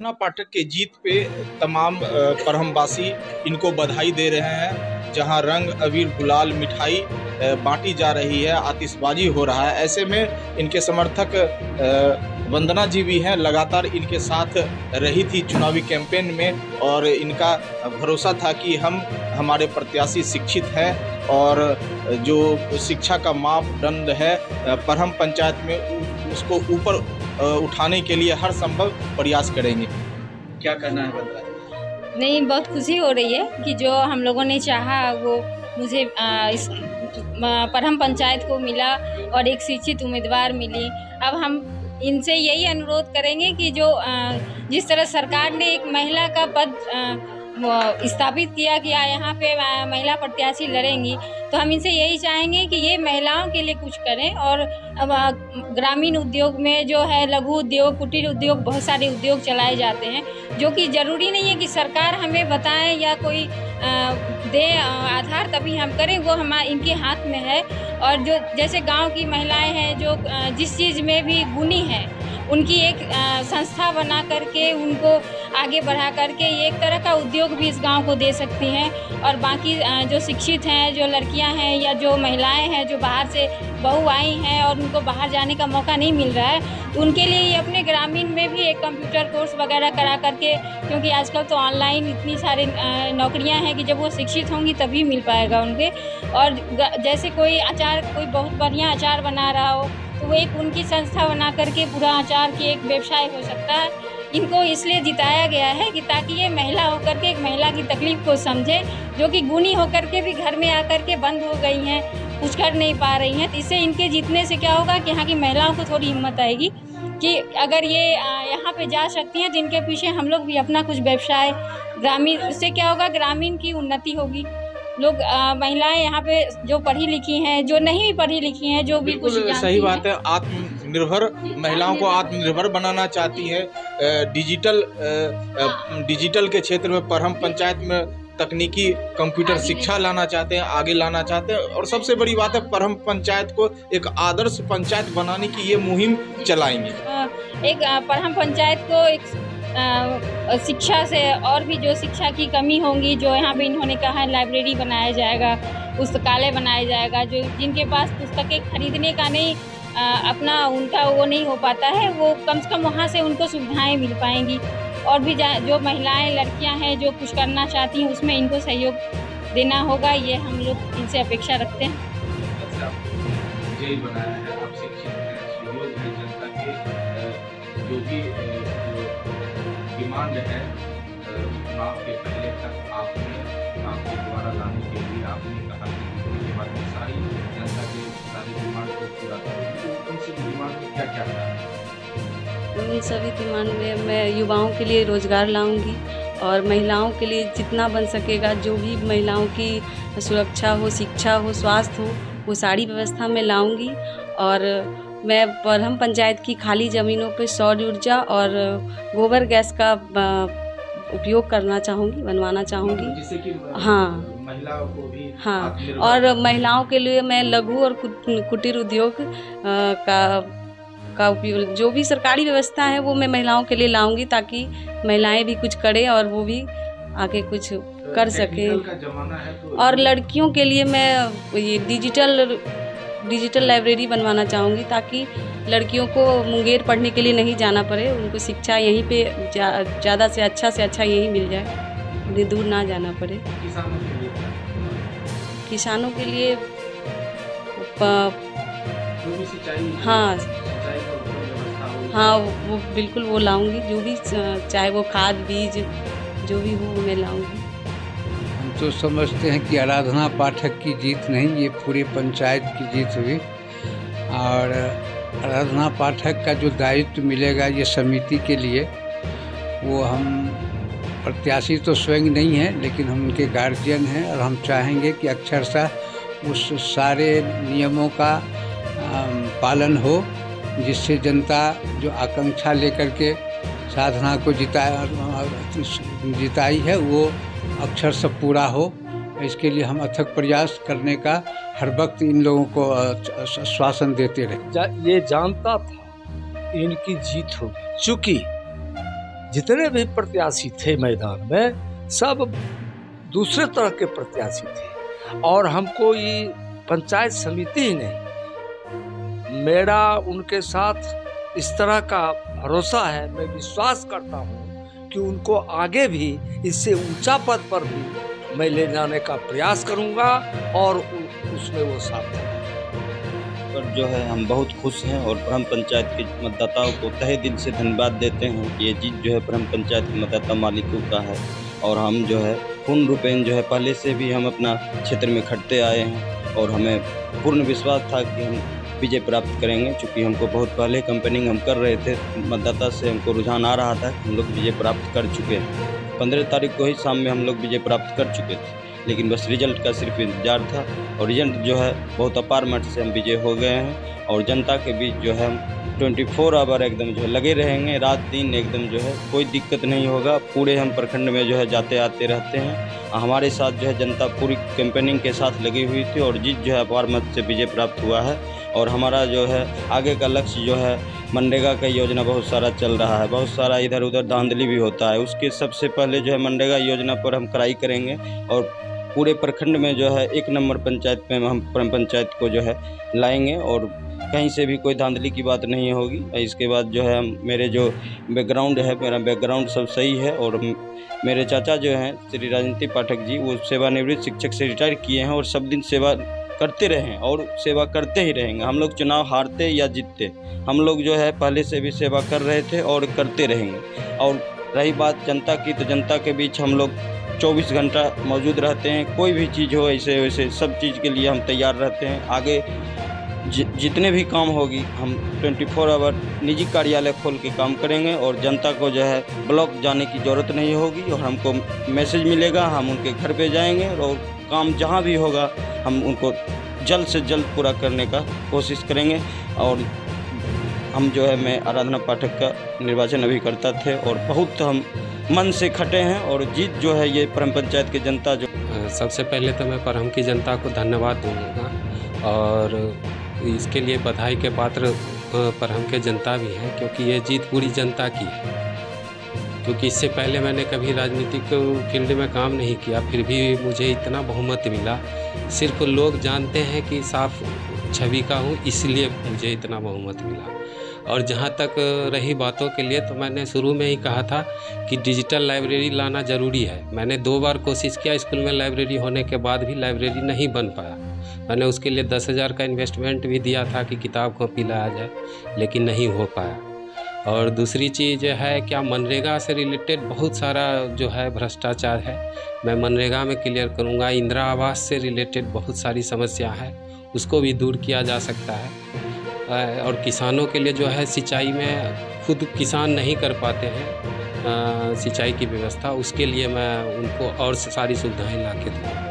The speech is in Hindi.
रत्ना पाठक के जीत पे तमाम परहमवासी इनको बधाई दे रहे हैं। जहां रंग अबीर गुलाल मिठाई बांटी जा रही है, आतिशबाजी हो रहा है। ऐसे में इनके समर्थक वंदना जी भी हैं, लगातार इनके साथ रही थी चुनावी कैंपेन में और इनका भरोसा था कि हमारे प्रत्याशी शिक्षित हैं और जो शिक्षा का मापदंड है परहम पंचायत में उसको ऊपर उठाने के लिए हर संभव प्रयास करेंगे। क्या कहना है वंदना? नहीं, बहुत खुशी हो रही है कि जो हम लोगों ने चाहा वो मुझे इस परहम पंचायत को मिला और एक शिक्षित उम्मीदवार मिली। अब हम इनसे यही अनुरोध करेंगे कि जो जिस तरह सरकार ने एक महिला का पद स्थापित किया कि यहाँ पे महिला प्रत्याशी लड़ेंगी, तो हम इनसे यही चाहेंगे कि ये महिलाओं के लिए कुछ करें। और अब ग्रामीण उद्योग में जो है लघु उद्योग, कुटीर उद्योग, बहुत सारे उद्योग चलाए जाते हैं, जो कि ज़रूरी नहीं है कि सरकार हमें बताए या कोई दे आधार तभी हम करें, वो इनके हाथ में है। और जो जैसे गांव की महिलाएं हैं जो जिस चीज़ में भी गुणी हैं, उनकी एक संस्था बना करके उनको आगे बढ़ा करके एक तरह का उद्योग भी इस गांव को दे सकती हैं। और बाकी जो शिक्षित हैं, जो लड़कियां हैं या जो महिलाएं हैं जो बाहर से बहू आई हैं और उनको बाहर जाने का मौका नहीं मिल रहा है, तो उनके लिए ये अपने ग्रामीण में भी एक कंप्यूटर कोर्स वगैरह करा करके, क्योंकि आजकल तो ऑनलाइन इतनी सारी नौकरियाँ हैं कि जब वो शिक्षित होंगी तभी मिल पाएगा उनके। और जैसे कोई बहुत बढ़िया अचार बना रहा हो, तो वो एक उनकी संस्था बना करके पूरा अचार की एक व्यवसाय हो सकता है। इनको इसलिए जिताया गया है कि ताकि ये महिला होकर के एक महिला की तकलीफ को समझे, जो कि गुणी होकर के भी घर में आकर के बंद हो गई हैं, कुछ कर नहीं पा रही हैं। तो इससे इनके जीतने से क्या होगा कि यहाँ की महिलाओं को थोड़ी हिम्मत आएगी कि अगर ये यहाँ पे जा सकती हैं, जिनके पीछे हम लोग भी अपना कुछ व्यवसाय ग्रामीण, उससे क्या होगा, ग्रामीण की उन्नति होगी। लोग महिलाएं यहाँ पे जो पढ़ी लिखी हैं, जो नहीं पढ़ी लिखी हैं, जो भी कुछ जानती हैं। सही बात है। आत्मनिर्भर महिलाओं को आत्मनिर्भर बनाना चाहती है। डिजिटल के क्षेत्र में परहम पंचायत में तकनीकी कंप्यूटर शिक्षा लाना चाहते हैं, आगे लाना चाहते हैं। और सबसे बड़ी बात है, परहम पंचायत को एक आदर्श पंचायत बनाने की ये मुहिम चलाएंगे। एक परहम पंचायत को एक शिक्षा से और भी जो शिक्षा की कमी होंगी, जो यहाँ पे इन्होंने कहा है लाइब्रेरी बनाया जाएगा, पुस्तकालय बनाया जाएगा। जो जिनके पास पुस्तकें खरीदने का नहीं अपना उनका वो नहीं हो पाता है, वो कम से कम वहाँ से उनको सुविधाएं मिल पाएंगी। और भी जो महिलाएं लड़कियां हैं जो कुछ करना चाहती हैं, उसमें इनको सहयोग देना होगा। ये हम लोग इनसे अपेक्षा रखते हैं। जो भी डिमांड है चुनाव के पहले तक आपके द्वारा लाने के लिए आपने कहा कि बाद में सारी जनता के सारी डिमांड को पूरा करेंगे, तो उनसे डिमांड में क्या क्या है? उन सभी डिमांड में मैं युवाओं के लिए रोज़गार लाऊंगी और महिलाओं के लिए जितना बन सकेगा, जो भी महिलाओं की सुरक्षा हो, शिक्षा हो, स्वास्थ्य हो, वो सारी व्यवस्था में लाऊंगी। और मैं परहम पंचायत की खाली ज़मीनों पे सौर ऊर्जा और गोबर गैस का उपयोग करना चाहूँगी, बनवाना चाहूँगी। हाँ, महिलाओं को भी हाँ। और महिलाओं के लिए मैं लघु और कुटीर उद्योग का उपयोग, जो भी सरकारी व्यवस्था है वो मैं महिलाओं के लिए लाऊंगी, ताकि महिलाएं भी कुछ करें और वो भी आगे कुछ कर सकें। और लड़कियों के लिए मैं ये डिजिटल लाइब्रेरी बनवाना चाहूँगी, ताकि लड़कियों को मुंगेर पढ़ने के लिए नहीं जाना पड़े, उनको शिक्षा यहीं पे ज़्यादा से अच्छा यहीं मिल जाए, उन्हें दूर ना जाना पड़े। किसानों के लिए हाँ, वो बिल्कुल वो लाऊंगी, जो भी चाहे वो खाद बीज जो भी हो मैं लाऊंगी। हम तो समझते हैं कि आराधना पाठक की जीत नहीं, ये पूरी पंचायत की जीत हुई। और आराधना पाठक का जो दायित्व मिलेगा ये समिति के लिए, वो हम प्रत्याशी तो स्वयं नहीं हैं, लेकिन हम उनके गार्जियन हैं और हम चाहेंगे कि अक्षरशः उस सारे नियमों का पालन हो, जिससे जनता जो आकांक्षा लेकर के साधना को जिताई है वो अक्षर से पूरा हो। इसके लिए हम अथक प्रयास करने का हर वक्त इन लोगों को आश्वासन देते रहे। ये जानता था इनकी जीत होगी, चूँकि जितने भी प्रत्याशी थे मैदान में सब दूसरे तरह के प्रत्याशी थे और हमको ये पंचायत समिति ही नहीं, मेरा उनके साथ इस तरह का भरोसा है, मैं विश्वास करता हूँ कि उनको आगे भी इससे ऊंचा पद पर भी मैं ले जाने का प्रयास करूँगा और उसमें वो सार्थक पर जो है हम बहुत खुश हैं और ब्रह्म पंचायत के मतदाताओं को तहे दिल से धन्यवाद देते हैं। ये जीत जो है ब्रह्म पंचायत के मतदाता मालिकों का है और हम जो है पूर्ण रूपेण जो है पहले से भी हम अपना क्षेत्र में खटते आए हैं और हमें पूर्ण विश्वास था कि हम विजय प्राप्त करेंगे। चूँकि हमको बहुत पहले कैंपेनिंग हम कर रहे थे, मतदाता से हमको रुझान आ रहा था, हम लोग विजय प्राप्त कर चुके हैं। 15 तारीख को ही शाम में हम लोग विजय प्राप्त कर चुके थे, लेकिन बस रिजल्ट का सिर्फ इंतजार था और रिजल्ट जो है बहुत अपार मत से हम विजय हो गए हैं और जनता के बीच जो है हम 24 आवर एकदम जो है लगे रहेंगे, रात दिन एकदम जो है कोई दिक्कत नहीं होगा। पूरे हम प्रखंड में जो है जाते आते रहते हैं, हमारे साथ जो है जनता पूरी कैंपेनिंग के साथ लगी हुई थी और जीत जो है अपार मत से विजय प्राप्त हुआ है। और हमारा जो है आगे का लक्ष्य जो है मनरेगा का योजना बहुत सारा चल रहा है, बहुत सारा इधर उधर धांधली भी होता है, उसके सबसे पहले जो है मनरेगा योजना पर हम कराई करेंगे और पूरे प्रखंड में जो है 1 नंबर पंचायत में हम पंचायत को जो है लाएंगे और कहीं से भी कोई धांधली की बात नहीं होगी। इसके बाद जो है मेरे जो बैकग्राउंड है, मेरा बैकग्राउंड सब सही है और मेरे चाचा जो हैं श्री राजनीति पाठक जी, वो सेवानिवृत्त शिक्षक से रिटायर किए हैं और सब दिन सेवा करते रहे और सेवा करते ही रहेंगे। हम लोग चुनाव हारते या जीतते, हम लोग जो है पहले से भी सेवा कर रहे थे और करते रहेंगे। और रही बात जनता की, तो जनता के बीच हम लोग 24 घंटा मौजूद रहते हैं, कोई भी चीज़ हो ऐसे वैसे सब चीज़ के लिए हम तैयार रहते हैं। आगे जितने भी काम होगी हम 24 आवर निजी कार्यालय खोल के काम करेंगे और जनता को जो है ब्लॉक जाने की ज़रूरत नहीं होगी और हमको मैसेज मिलेगा, हम उनके घर पे जाएंगे और काम जहाँ भी होगा हम उनको जल्द से जल्द पूरा करने का कोशिश करेंगे। और हम जो है मैं आराधना पाठक का निर्वाचन अभिकर्ता थे और बहुत हम मन से खटे हैं और जीत जो है ये परम पंचायत की जनता जो सबसे पहले तो मैं परम की जनता को धन्यवाद दूंगा और इसके लिए बधाई के पात्र परम के जनता भी हैं, क्योंकि ये जीत पूरी जनता की है। क्योंकि इससे पहले मैंने कभी राजनीतिक फील्ड में काम नहीं किया, फिर भी मुझे इतना बहुमत मिला। सिर्फ लोग जानते हैं कि साफ छवि का हूँ, इसलिए मुझे इतना बहुमत मिला। और जहाँ तक रही बातों के लिए, तो मैंने शुरू में ही कहा था कि डिजिटल लाइब्रेरी लाना ज़रूरी है। मैंने 2 बार कोशिश किया, स्कूल में लाइब्रेरी होने के बाद भी लाइब्रेरी नहीं बन पाया। मैंने उसके लिए 10,000 का इन्वेस्टमेंट भी दिया था कि किताब कॉपी लाया जाए, लेकिन नहीं हो पाया। और दूसरी चीज़ है क्या, मनरेगा से रिलेटेड बहुत सारा जो है भ्रष्टाचार है, मैं मनरेगा में क्लियर करूँगा। इंदिरा आवास से रिलेटेड बहुत सारी समस्या है, उसको भी दूर किया जा सकता है। और किसानों के लिए जो है सिंचाई में खुद किसान नहीं कर पाते हैं सिंचाई की व्यवस्था, उसके लिए मैं उनको और सारी सुविधाएं ला के दूँगा।